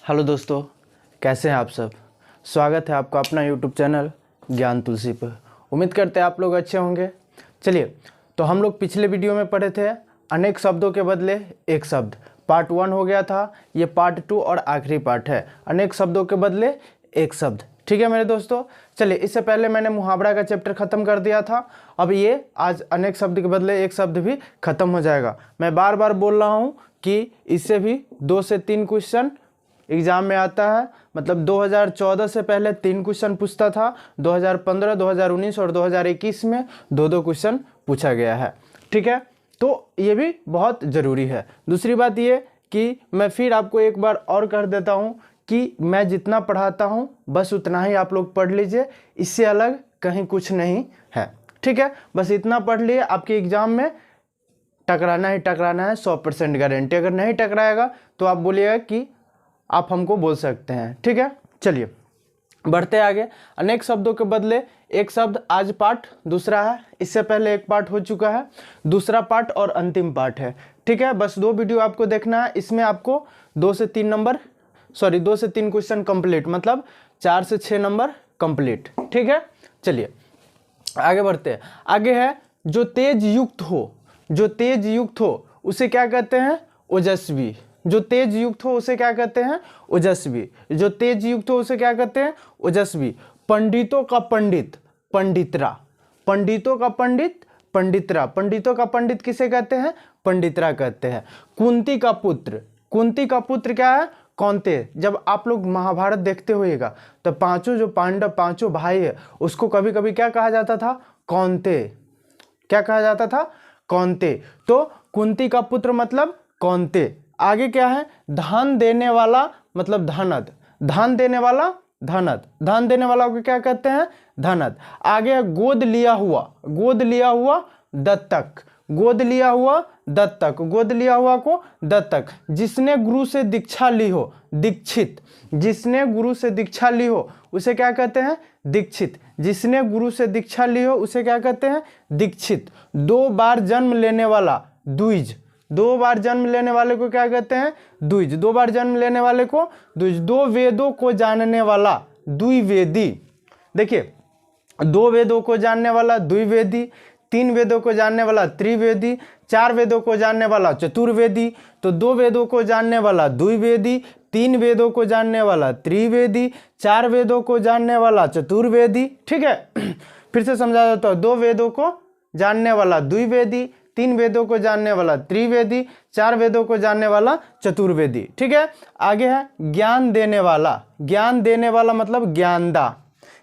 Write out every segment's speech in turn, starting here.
Hello दोस्तों, कैसे हैं आप सब। स्वागत है आपका अपना यूट्यूब चैनल ज्ञान तुलसी पर। उम्मीद करते हैं आप लोग अच्छे होंगे। चलिए, तो हम लोग पिछले वीडियो में पढ़े थे अनेक शब्दों के बदले एक शब्द। पार्ट 1 हो गया था, ये पार्ट 2 और आखिरी पार्ट है, अनेक शब्दों के बदले एक शब्द। ठीक है मेरे दोस्तों। चलिए, इससे पहले मैंने मुहावरा का चैप्टर ख़त्म कर दिया था। अब ये आज अनेक शब्द के बदले एक शब्द भी ख़त्म हो जाएगा। मैं बार बार बोल रहा हूँ कि इससे भी 2 से 3 क्वेश्चन एग्जाम में आता है। मतलब 2014 से पहले 3 क्वेश्चन पूछता था, 2015, 2019 और 2021 में 2-2 क्वेश्चन पूछा गया है। ठीक है, तो ये भी बहुत ज़रूरी है। दूसरी बात ये कि मैं फिर आपको एक बार और कह देता हूँ कि मैं जितना पढ़ाता हूँ बस उतना ही आप लोग पढ़ लीजिए, इससे अलग कहीं कुछ नहीं है। ठीक है, बस इतना पढ़ लिए, आपके एग्ज़ाम में टकराना ही टकराना है, 100% गारंटी। अगर नहीं टकराएगा तो आप बोलिएगा कि आप हमको बोल सकते हैं। ठीक है, चलिए बढ़ते आगे। अनेक शब्दों के बदले एक शब्द, आज पार्ट दूसरा है। इससे पहले एक पार्ट हो चुका है, दूसरा पार्ट और अंतिम पार्ट है। ठीक है, बस 2 वीडियो आपको देखना है। इसमें आपको 2 से 3 क्वेश्चन कंप्लीट, मतलब 4 से 6 नंबर कंप्लीट। ठीक है, चलिए आगे बढ़ते हैं। आगे है जो तेज युक्त हो उसे क्या कहते हैं? ओजस्वी। जो तेज युक्त हो उसे क्या कहते हैं? ओजस्वी। जो तेज युक्त हो उसे क्या कहते हैं? ओजस्वी। पंडितों का पंडित पंडितरा। पंडितों का पंडित पंडितरा। पंडितों का पंडित किसे कहते हैं? पंडितरा कहते हैं। कुंती का पुत्र क्या है? कौंते। जब आप लोग महाभारत देखते होइएगा तो पांचों जो पांडव, पांचों भाई है, उसको कभी कभी क्या कहा जाता था? कौंते। क्या कहा जाता था? कौंते। तो कुंती का पुत्र मतलब कौंते। आगे क्या है? धान देने वाला मतलब धनद। धान देने वाला धनद। धान देने वाला को क्या कहते हैं? धनद। आगे है गोद लिया हुआ दत्तक। गोद लिया हुआ दत्तक। गोद लिया हुआ को दत्तक। जिसने गुरु से दीक्षा ली हो, दीक्षित। जिसने गुरु से दीक्षा ली हो उसे क्या कहते हैं? दीक्षित। जिसने गुरु से दीक्षा ली हो उसे क्या कहते हैं? दीक्षित। 2 बार जन्म लेने वाला द्विज। 2 बार जन्म लेने वाले को क्या कहते हैं? द्विज। 2 बार जन्म लेने वाले को द्विज। 2 वेदों को जानने वाला द्विवेदी। देखिए, 2 वेदों को जानने वाला द्विवेदी, 3 वेदों को जानने वाला त्रिवेदी, 4 वेदों को जानने वाला चतुर्वेदी। तो 2 वेदों को जानने वाला द्विवेदी, 3 वेदों को जानने वाला त्रिवेदी, 4 वेदों को जानने वाला चतुर्वेदी। ठीक है, फिर से समझा देता हूं। 2 वेदों को जानने वाला द्विवेदी, 3 वेदों को जानने वाला त्रिवेदी, 4 वेदों को जानने वाला चतुर्वेदी। ठीक है, आगे है ज्ञान देने वाला। ज्ञान देने वाला मतलब ज्ञानदा।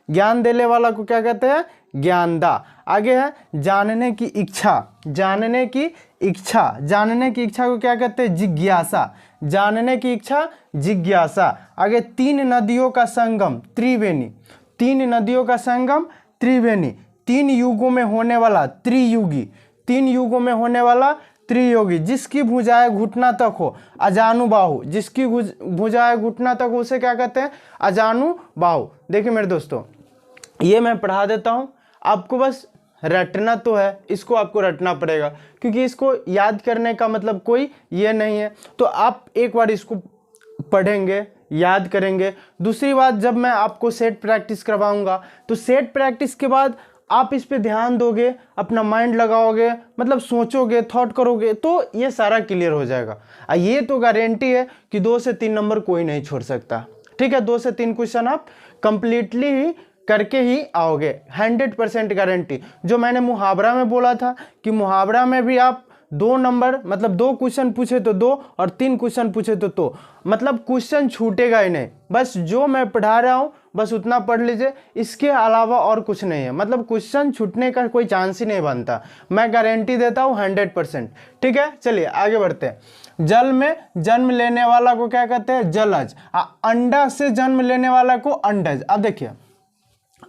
ज्ञान देने वाला को क्या कहते हैं? ज्ञानदा। आगे है जानने की इच्छा। जानने की इच्छा। जानने की इच्छा को क्या कहते हैं? जिज्ञासा। जानने की इच्छा जिज्ञासा। आगे 3 नदियों का संगम त्रिवेणी। 3 नदियों का संगम त्रिवेणी। 3 युगों में होने वाला त्रियुगी। 3 युगों में होने वाला त्रियोगी। जिसकी भुजाएं घुटना तक हो अजानुबाहु। जिसकी भुजाएं घुटना तक हो उसे क्या कहते हैं? अजानुबाहु। देखिए मेरे दोस्तों, ये मैं पढ़ा देता हूँ, आपको बस रटना तो है, इसको आपको रटना पड़ेगा, क्योंकि इसको याद करने का मतलब कोई ये नहीं है। तो आप एक बार इसको पढ़ेंगे, याद करेंगे। दूसरी बात, जब मैं आपको सेट प्रैक्टिस करवाऊंगा तो सेट प्रैक्टिस के बाद आप इस पे ध्यान दोगे, अपना माइंड लगाओगे, मतलब सोचोगे, थॉट करोगे, तो ये सारा क्लियर हो जाएगा। ये तो गारंटी है कि 2 से 3 नंबर कोई नहीं छोड़ सकता। ठीक है, 2 से 3 क्वेश्चन आप कंप्लीटली ही करके ही आओगे, 100% गारंटी। जो मैंने मुहावरा में बोला था कि मुहावरा में भी आप 2 नंबर, मतलब 2 क्वेश्चन पूछे तो 2 और 3 क्वेश्चन पूछे तो मतलब क्वेश्चन छूटेगा ही नहीं। बस जो मैं पढ़ा रहा हूँ बस उतना पढ़ लीजिए, इसके अलावा और कुछ नहीं है। मतलब क्वेश्चन छूटने का कोई चांस ही नहीं बनता, मैं गारंटी देता हूँ 100%। ठीक है, चलिए आगे बढ़ते हैं। जल में जन्म लेने वाला को क्या कहते हैं? जलज। अंडा से जन्म लेने वाला को अंडज। अब देखिए,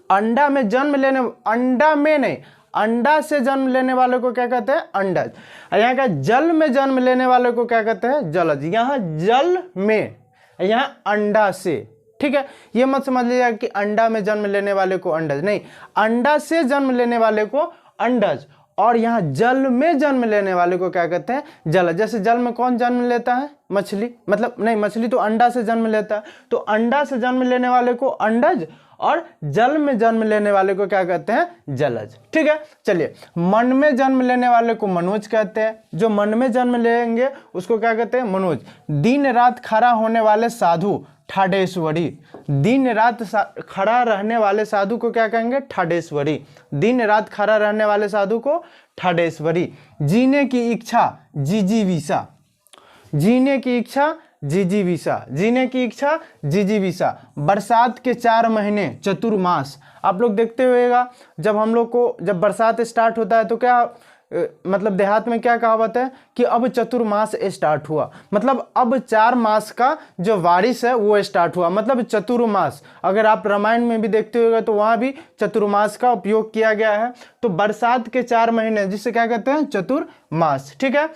अंडा में जन्म लेने, अंडा में नहीं, अंडा से जन्म लेने वाले को क्या कहते हैं? अंडज। यहाँ का जल में जन्म लेने वाले को क्या कहते हैं? जलज। यहाँ जल में, यहाँ अंडा से। ठीक है, ये मत समझ लीजिएगा कि अंडा में जन्म लेने वाले को अंडज, नहीं, अंडा से जन्म लेने वाले को अंडज और यहाँ जल में जन्म लेने वाले को क्या कहते हैं, जलज। जैसे जल में कौन जन्म लेता है, मछली, मतलब नहीं, मछली तो अंडा से जन्म लेता है, तो अंडा से जन्म लेने वाले को अंडज और जल में जन्म लेने वाले को क्या कहते हैं, जलज। ठीक है, चलिए, मन में जन्म लेने वाले को मनोज कहते हैं, जो मन में जन्म लेंगे उसको क्या कहते हैं, मनोज। दिन रात खड़ा होने वाले साधु ठाडेश्वरी, दिन रात खड़ा रहने वाले साधु को क्या कहेंगे, ठाडेश्वरी। दिन रात खड़ा रहने वाले साधु को ठाडेश्वरी। जीने की इच्छा जिजीविषा, जीने की इच्छा जिजीविषा, जीने की इच्छा जिजीविषा। बरसात के 4 महीने चतुर्मास, आप लोग देखते हुएगा जब हम लोग को, जब बरसात स्टार्ट होता है तो क्या मतलब देहात में क्या कहावत है कि अब चतुर्मास स्टार्ट हुआ, मतलब अब 4 मास का जो बारिश है वो स्टार्ट हुआ, मतलब चतुर्मास। अगर आप रामायण में भी देखते होगा तो वहाँ भी चतुर्मास का उपयोग किया गया है। तो बरसात के 4 महीने जिसे क्या कहते हैं, चतुर्मास। ठीक है,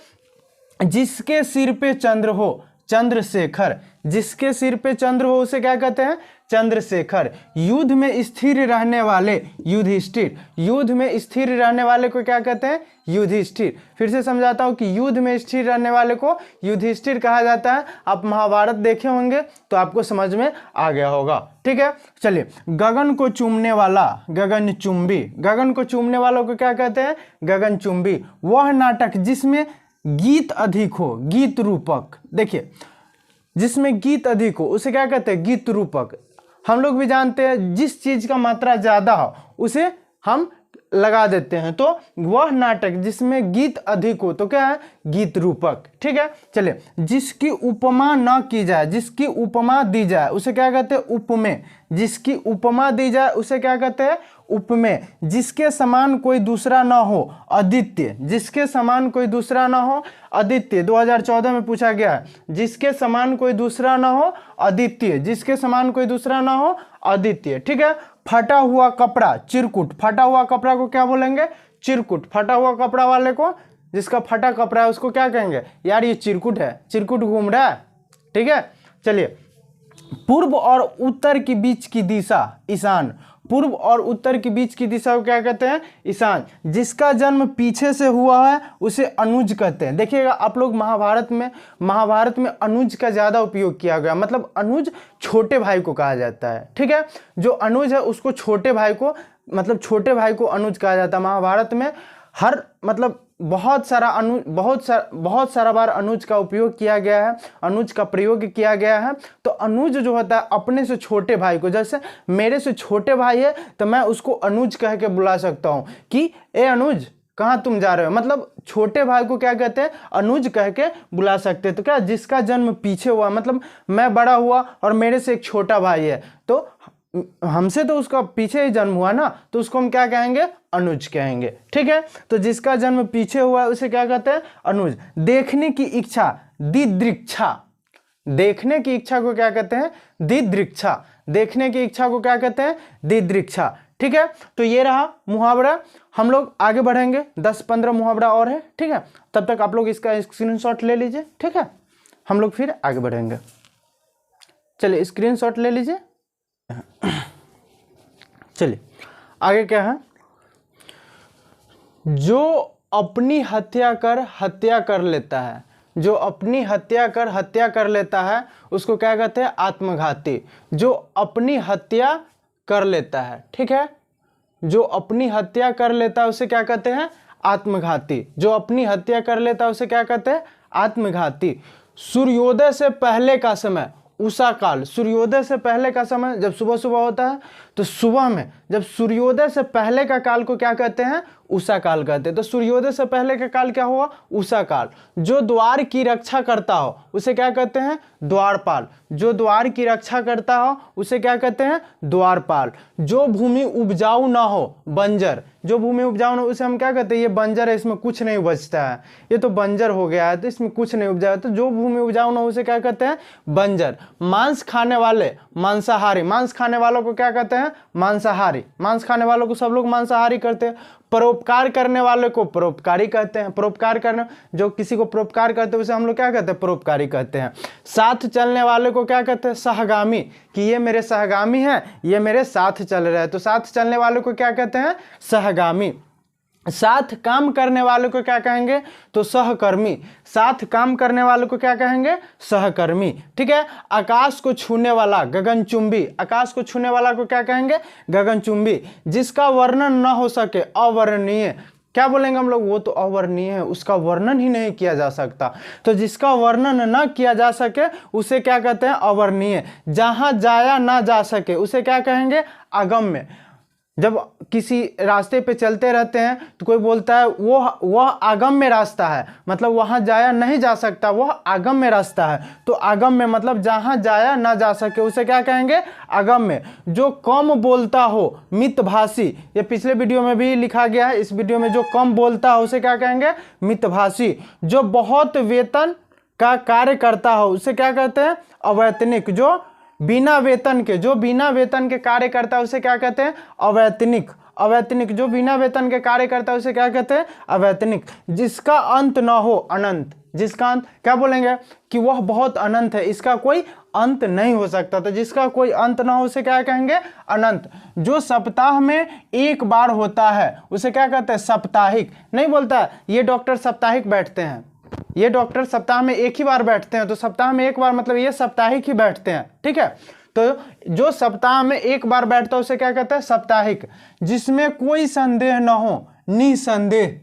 जिसके सिर पे चंद्र हो चंद्रशेखर, जिसके सिर पे चंद्र हो उसे क्या कहते हैं, चंद्रशेखर। युद्ध में स्थिर रहने वाले युधिष्ठिर, युद्ध में स्थिर रहने वाले को क्या कहते हैं, युधिष्ठिर। फिर से समझाता हूं कि युद्ध में स्थिर रहने वाले को युधिष्ठिर कहा जाता है। आप महाभारत देखे होंगे तो आपको समझ में आ गया होगा। ठीक है, चलिए, गगन को चूमने वाला गगनचुंबी, गगन को चूमने वालों को क्या कहते हैं, गगनचुंबी। वह नाटक जिसमें गीत अधिक हो, गीत रूपक। देखिए, जिसमें गीत अधिक हो उसे क्या कहते हैं, गीत रूपक। हम लोग भी जानते हैं जिस चीज का मात्रा ज्यादा हो उसे हम लगा देते हैं, तो वह नाटक जिसमें गीत अधिक हो तो क्या है, गीत रूपक। ठीक है, चलिए, जिसकी उपमा न की जाए, जिसकी उपमा दी जाए उसे क्या कहते हैं, उपमेय। जिसकी उपमा दी जाए उसे क्या कहते हैं, उपमेय। जिसके समान कोई दूसरा न हो, अद्वितीय। जिसके समान कोई दूसरा न हो, अद्वितीय। 2014 में पूछा गया है, जिसके समान कोई दूसरा न हो, अद्वितीय। जिसके समान कोई दूसरा न हो, अद्वितीय। ठीक है, फटा हुआ कपड़ा चिरकुट, फटा हुआ कपड़ा को क्या बोलेंगे, चिरकुट। फटा हुआ कपड़ा वाले को, जिसका फटा कपड़ा है उसको क्या कहेंगे, यार ये चिरकुट है, चिरकुट घूम रहा है। ठीक है, चलिए, पूर्व और उत्तर के बीच की दिशा ईशान, पूर्व और उत्तर के बीच की दिशा को क्या कहते हैं, ईशान। जिसका जन्म पीछे से हुआ है उसे अनुज कहते हैं। देखिएगा आप लोग महाभारत में अनुज का ज्यादा उपयोग किया गया, मतलब अनुज छोटे भाई को कहा जाता है। ठीक है, जो अनुज है उसको छोटे भाई को, मतलब छोटे भाई को अनुज कहा जाता है। महाभारत में हर मतलब बहुत सारा बार अनुज का उपयोग किया गया है, अनुज का प्रयोग किया गया है। तो अनुज जो होता है अपने से छोटे भाई को, जैसे मेरे से छोटे भाई है तो मैं उसको अनुज कह के बुला सकता हूं कि ए अनुज कहाँ तुम जा रहे हो, मतलब छोटे भाई को क्या कहते हैं, अनुज कह के बुला सकते हैं। तो क्या, जिसका जन्म पीछे हुआ, मतलब मैं बड़ा हुआ और मेरे से एक छोटा भाई है तो हमसे तो उसका पीछे ही जन्म हुआ ना, तो उसको हम क्या कहेंगे, अनुज कहेंगे। ठीक है, तो जिसका जन्म पीछे हुआ है उसे क्या कहते हैं, अनुज। देखने की इच्छा दिदृक्षा, देखने की इच्छा को क्या कहते हैं, दिदृक्षा। देखने की इच्छा को क्या कहते हैं, दिदृक्षा। ठीक है, तो ये रहा मुहावरा। हम लोग आगे बढ़ेंगे, 10-15 मुहावरा और है। ठीक है, तब तक आप लोग इसका स्क्रीनशॉट ले लीजिए। ठीक है, हम लोग फिर आगे बढ़ेंगे। चलिए, स्क्रीनशॉट ले लीजिए। चलिए, आगे क्या है, जो अपनी हत्या कर लेता है, जो अपनी हत्या कर लेता है उसको क्या कहते हैं, आत्मघाती। जो अपनी हत्या कर लेता है, ठीक है, जो अपनी हत्या कर लेता है उसे क्या कहते हैं, आत्मघाती। जो अपनी हत्या कर लेता है उसे क्या कहते हैं, आत्मघाती। सूर्योदय से पहले का समय उषा काल, सूर्योदय से पहले का समय जब सुबह सुबह होता है तो सुबह में जब सूर्योदय से पहले का काल को क्या कहते हैं, उषा काल कहते हैं। तो सूर्योदय से पहले का काल क्या हुआ, उषा काल। जो द्वार की रक्षा करता हो उसे क्या कहते हैं, द्वारपाल। जो द्वार की रक्षा करता हो उसे क्या कहते हैं, द्वारपाल। जो भूमि उपजाऊ ना हो, बंजर। जो भूमि उपजाऊ ना हो उसे हम क्या कहते हैं, ये बंजर है, इसमें कुछ नहीं उपजता है, ये तो बंजर हो गया है, तो इसमें कुछ नहीं उपजा। तो जो भूमि उपजाऊ ना हो उसे क्या कहते हैं, बंजर। मांस खाने वाले मांसाहारी, मांस खाने वालों को क्या कहते हैं, मांसाहारी। मांस खाने वालों को सब लोग मांसाहारी करते हैं। परोपकार करने वाले को परोपकारी कहते हैं। परोपकार करने, जो किसी को परोपकार करते हैं उसे हम लोग क्या कहते हैं, परोपकारी कहते हैं। साथ चलने वाले को क्या कहते हैं, सहगामी, कि ये मेरे सहगामी हैं, ये मेरे साथ चल रहे हैं, तो साथ चलने वाले को क्या कहते हैं, सहगामी। साथ काम करने वालों को क्या कहेंगे? तो सहकर्मी। साथ काम करने वालों को क्या कहेंगे? सहकर्मी। ठीक है। आकाश को छूने वाला गगनचुंबी। आकाश को छूने वाला को क्या कहेंगे? गगनचुंबी। जिसका वर्णन न हो सके अवर्णनीय। क्या बोलेंगे हम लोग? वो तो अवर्णनीय है, उसका वर्णन ही नहीं किया जा सकता। तो जिसका वर्णन ना किया जा सके उसे क्या कहते हैं? अवर्णनीय। जहां जाया ना जा सके उसे क्या कहेंगे? अगम्य। जब किसी रास्ते पे चलते रहते हैं तो कोई बोलता है वह अगम्य रास्ता है, मतलब वहां जाया नहीं जा सकता, वह अगम्य रास्ता है। तो अगम्य मतलब जहां जाया ना जा सके उसे क्या कहेंगे? अगम्य। जो कम बोलता हो मितभाषी। ये पिछले वीडियो में भी लिखा गया है, इस वीडियो में जो कम बोलता हो उसे क्या कहेंगे? मितभाषी। जो बहुत वेतन का कार्य करता हो उसे क्या कहते हैं? अवैतनिक। जो बिना वेतन के कार्य करता है उसे क्या कहते हैं? अवैतनिक। अवैतनिक। जो बिना वेतन के कार्य करता है उसे क्या कहते हैं? अवैतनिक। जिसका अंत न हो अनंत। जिसका अंत क्या बोलेंगे? कि वह बहुत अनंत है, इसका कोई अंत नहीं हो सकता। तो जिसका कोई अंत ना हो उसे क्या कहेंगे? अनंत। जो सप्ताह में एक बार होता है उसे क्या कहते हैं? साप्ताहिक। नहीं बोलता ये डॉक्टर साप्ताहिक बैठते हैं, ये डॉक्टर सप्ताह में एक ही बार बैठते हैं, तो सप्ताह में एक बार मतलब ये साप्ताहिक ही बैठते हैं। ठीक है। तो जो सप्ताह में एक बार बैठता है उसे क्या कहते हैं? साप्ताहिक। जिसमें कोई संदेह न हो निसंदेह।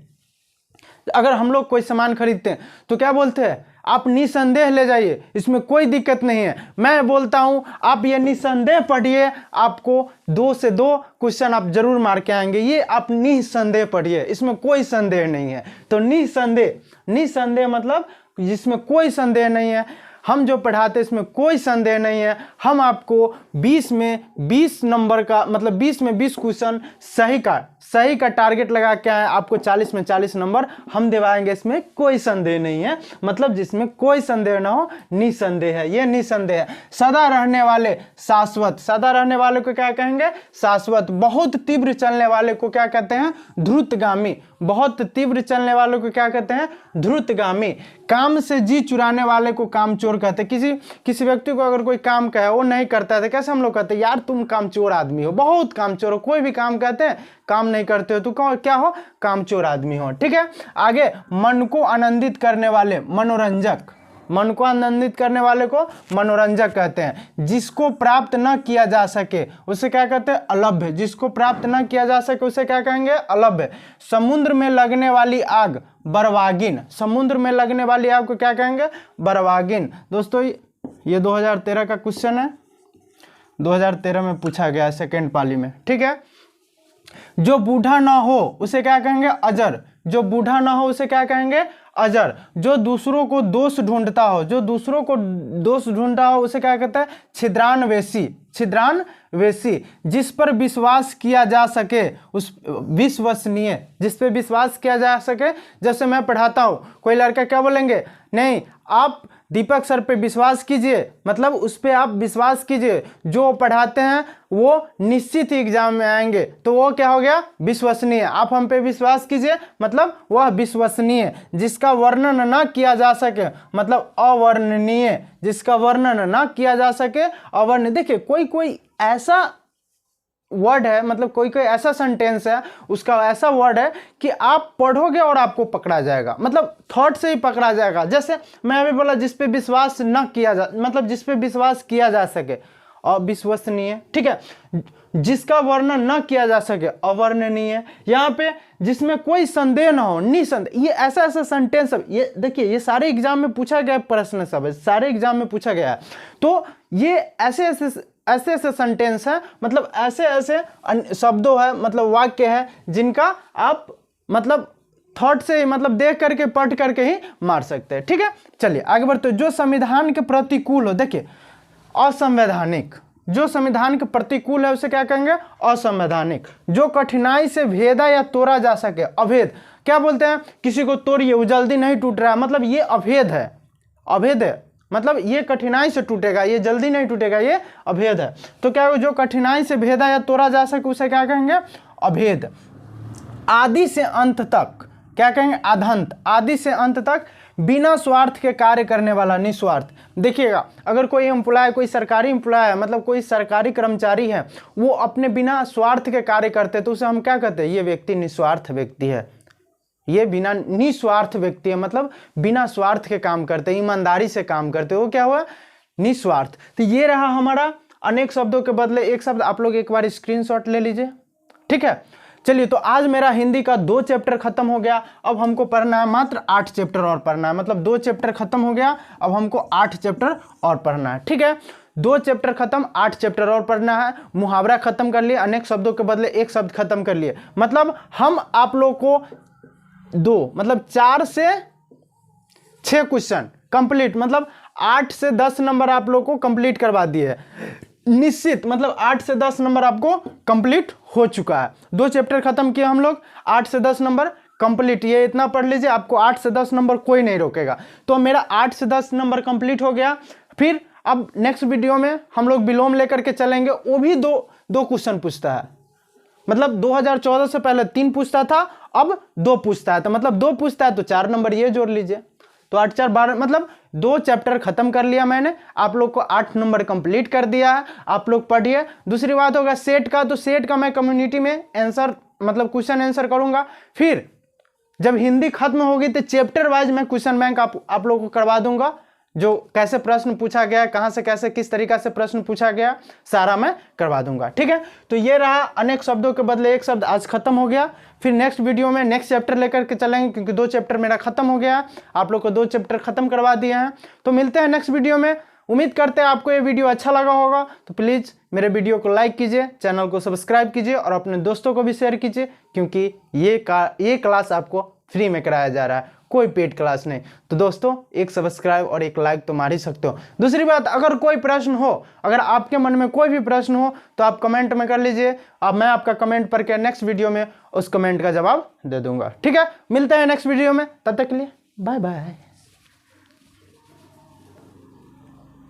अगर हम लोग कोई सामान खरीदते हैं तो क्या बोलते हैं? आप निसंदेह ले जाइए, इसमें कोई दिक्कत नहीं है। मैं बोलता हूं आप ये निसंदेह पढ़िए, आपको 2 से 2 क्वेश्चन आप जरूर मार के आएंगे। ये आप निसंदेह पढ़िए, इसमें कोई संदेह नहीं है। तो निसंदेह, निसंदेह मतलब जिसमें कोई संदेह नहीं है। हम जो पढ़ाते इसमें कोई संदेह नहीं है। हम आपको 20 में 20 नंबर का मतलब 20 में 20 क्वेश्चन सही का टारगेट लगा के आए, आपको 40 में 40 नंबर हम दिवाएंगे, इसमें कोई संदेह नहीं है। मतलब जिसमें कोई संदेह ना हो निसंदेह है, ये निसंदेह है। सदा रहने वाले शाश्वत। सदा रहने वाले को क्या कहेंगे? शाश्वत। बहुत तीव्र चलने वाले को क्या कहते हैं? द्रुतगामी। बहुत तीव्र चलने वालों को क्या कहते हैं? द्रुतगामी। काम से जी चुराने वाले को कामचोर कहते हैं। किसी व्यक्ति को अगर कोई काम कहे वो नहीं करता है तो कैसे हम लोग कहते हैं? यार तुम कामचोर आदमी हो, बहुत कामचोर हो। कोई भी काम कहते हैं, काम नहीं करते हो तो क्या हो? कामचोर आदमी हो। ठीक है। आगे, मन को आनंदित करने वाले मनोरंजक। मन को आनंदित करने वाले को मनोरंजक कहते हैं। जिसको प्राप्त न किया जा सके उसे क्या कहते हैं? अलभ्य। जिसको प्राप्त न किया जा सके उसे क्या कहेंगे? अलभ्य। समुद्र में लगने वाली आग बरवागिन। समुद्र में लगने वाली आग को क्या कहेंगे? बरवागिन। दोस्तों ये 2013 का क्वेश्चन है, 2013 में पूछा गया है सेकेंड पाली में। ठीक है। जो बूढ़ा ना हो उसे क्या कहेंगे? अजर। जो बूढ़ा ना हो उसे क्या कहेंगे? अजर। जो दूसरों को दोष ढूंढता हो, जो दूसरों को दोष ढूंढता हो उसे क्या कहते हैं? छिद्रान्वेषी। छिद्रान्वेषी। जिस पर विश्वास किया जा सके उस विश्वसनीय। जिस पे विश्वास किया जा सके। जैसे मैं पढ़ाता हूँ, कोई लड़का क्या बोलेंगे? नहीं आप दीपक सर पे विश्वास कीजिए, मतलब उस पे आप विश्वास कीजिए, जो पढ़ाते हैं वो निश्चित ही एग्जाम में आएंगे, तो वो क्या हो गया? विश्वसनीय। आप हम पे विश्वास कीजिए मतलब वह विश्वसनीय। जिसका वर्णन ना किया जा सके मतलब अवर्णनीय। जिसका वर्णन ना किया जा सके अवर्णनीय। देखिए कोई ऐसा वर्ड है, मतलब कोई ऐसा सेंटेंस है, उसका ऐसा वर्ड है कि आप पढ़ोगे और आपको पकड़ा जाएगा, मतलब थॉट से ही पकड़ा जाएगा। जैसे मैं अभी बोला जिस पे विश्वास न किया जा, मतलब जिस पे विश्वास किया जा सके अविश्वसनीय। ठीक है। जिसका वर्णन न किया जा सके अवर्णनीय। यहाँ पे जिसमें कोई संदेह ना हो निसंदेह। ये ऐसा सेंटेंस सब, ये देखिए ये सारे एग्जाम में पूछा गया प्रश्न सब है, सारे एग्जाम में पूछा गया है। तो ये ऐसे सेंटेंस है, मतलब ऐसे शब्दों है, मतलब वाक्य है जिनका आप मतलब थॉट से ही, मतलब देख करके पढ़ करके ही मार सकते हैं। ठीक है। चलिए आगे बढ़ते। जो संविधान के प्रतिकूल हो, देखिए असंवैधानिक। जो संविधान के प्रतिकूल है उसे क्या कहेंगे? असंवैधानिक। जो कठिनाई से भेदा या तोड़ा जा सके अभेद। क्या बोलते हैं? किसी को तोड़िए वो जल्दी नहीं टूट रहा है, मतलब ये अभेद है। अभेद है मतलब ये कठिनाई से टूटेगा, ये जल्दी नहीं टूटेगा, ये अभेद है। तो क्या जो कठिनाई से भेदा या तोड़ा जा सके उसे क्या कहेंगे? अभेद। आदि से अंत तक। क्या कहेंगे, आद्यंत, आदि से अंत तक बिना स्वार्थ के कार्य करने वाला, निस्वार्थ। देखिएगा, अगर कोई एम्प्लॉय, कोई सरकारी एम्प्लॉय है, मतलब कोई सरकारी कर्मचारी है, वो अपने बिना स्वार्थ के कार्य करते तो उसे हम क्या कहते हैं, ये व्यक्ति निस्वार्थ व्यक्ति है, ये बिना निस्वार्थ व्यक्ति है, मतलब बिना स्वार्थ के काम करते, ईमानदारी से काम करते, वो क्या हुआ, निस्वार्थ। तो ये रहा हमारा अनेक शब्दों के बदले एक शब्द। आप लोग एक बार स्क्रीनशॉट ले लीजिए, ठीक है। चलिए, तो आज मेरा हिंदी का 2 चैप्टर खत्म हो गया। अब हमको पढ़ना है मात्र 8 चैप्टर और पढ़ना है, मतलब 2 चैप्टर खत्म हो गया, अब हमको 8 चैप्टर और पढ़ना है, ठीक है। 2 चैप्टर खत्म, 8 चैप्टर और पढ़ना है। मुहावरा खत्म कर लिए, अनेक शब्दों के बदले एक शब्द खत्म कर लिए, मतलब हम आप लोग को 2 मतलब 4 से 6 क्वेश्चन कंप्लीट, मतलब 8 से 10 नंबर आप लोग को कंप्लीट करवा दिए, निश्चित, मतलब 8 से 10 नंबर आपको कंप्लीट हो चुका है। 2 चैप्टर खत्म किए हम लोग, 8 से 10 नंबर कंप्लीट, ये इतना पढ़ लीजिए, आपको 8 से 10 नंबर कोई नहीं रोकेगा। तो मेरा 8 से 10 नंबर कंप्लीट हो गया। फिर अब नेक्स्ट वीडियो में हम लोग विलोम लेकर के चलेंगे, वो भी दो क्वेश्चन पूछता है, मतलब 2014 से पहले 3 पूछता था, अब 2 पूछता है, तो मतलब 2 पूछता है तो 4 नंबर ये जोड़ लीजिए, तो 8 4 12, मतलब 2 चैप्टर खत्म कर लिया मैंने, आप लोग को 8 नंबर कंप्लीट कर दिया है। आप लोग पढ़िए। दूसरी बात होगा सेट का, तो सेट का मैं कम्युनिटी में आंसर, मतलब क्वेश्चन आंसर करूंगा। फिर जब हिंदी खत्म होगी तो चैप्टर वाइज मैं क्वेश्चन बैंक आप लोग को करवा दूंगा, जो कैसे प्रश्न पूछा गया, कहां से कैसे किस तरीका से प्रश्न पूछा गया, सारा मैं करवा दूंगा, ठीक है। तो ये रहा अनेक शब्दों के बदले एक शब्द, आज खत्म हो गया। फिर नेक्स्ट वीडियो में नेक्स्ट चैप्टर लेकर के चलेंगे, क्योंकि 2 चैप्टर मेरा खत्म हो गया, आप लोग को 2 चैप्टर खत्म करवा दिए हैं। तो मिलते हैं नेक्स्ट वीडियो में। उम्मीद करते हैं आपको ये वीडियो अच्छा लगा होगा, तो प्लीज़ मेरे वीडियो को लाइक कीजिए, चैनल को सब्सक्राइब कीजिए और अपने दोस्तों को भी शेयर कीजिए, क्योंकि ये क्लास आपको फ्री में कराया जा रहा है, कोई पेड क्लास नहीं। तो दोस्तों, एक सब्सक्राइब और एक लाइक तो मार ही सकते हो। दूसरी बात, अगर कोई प्रश्न हो, अगर आपके मन में कोई भी प्रश्न हो तो आप कमेंट में कर लीजिए, अब मैं आपका कमेंट पढ़ के नेक्स्ट वीडियो में उस कमेंट का जवाब दे दूंगा, ठीक है। मिलते हैं नेक्स्ट वीडियो में, तब तक के लिए बाय बाय।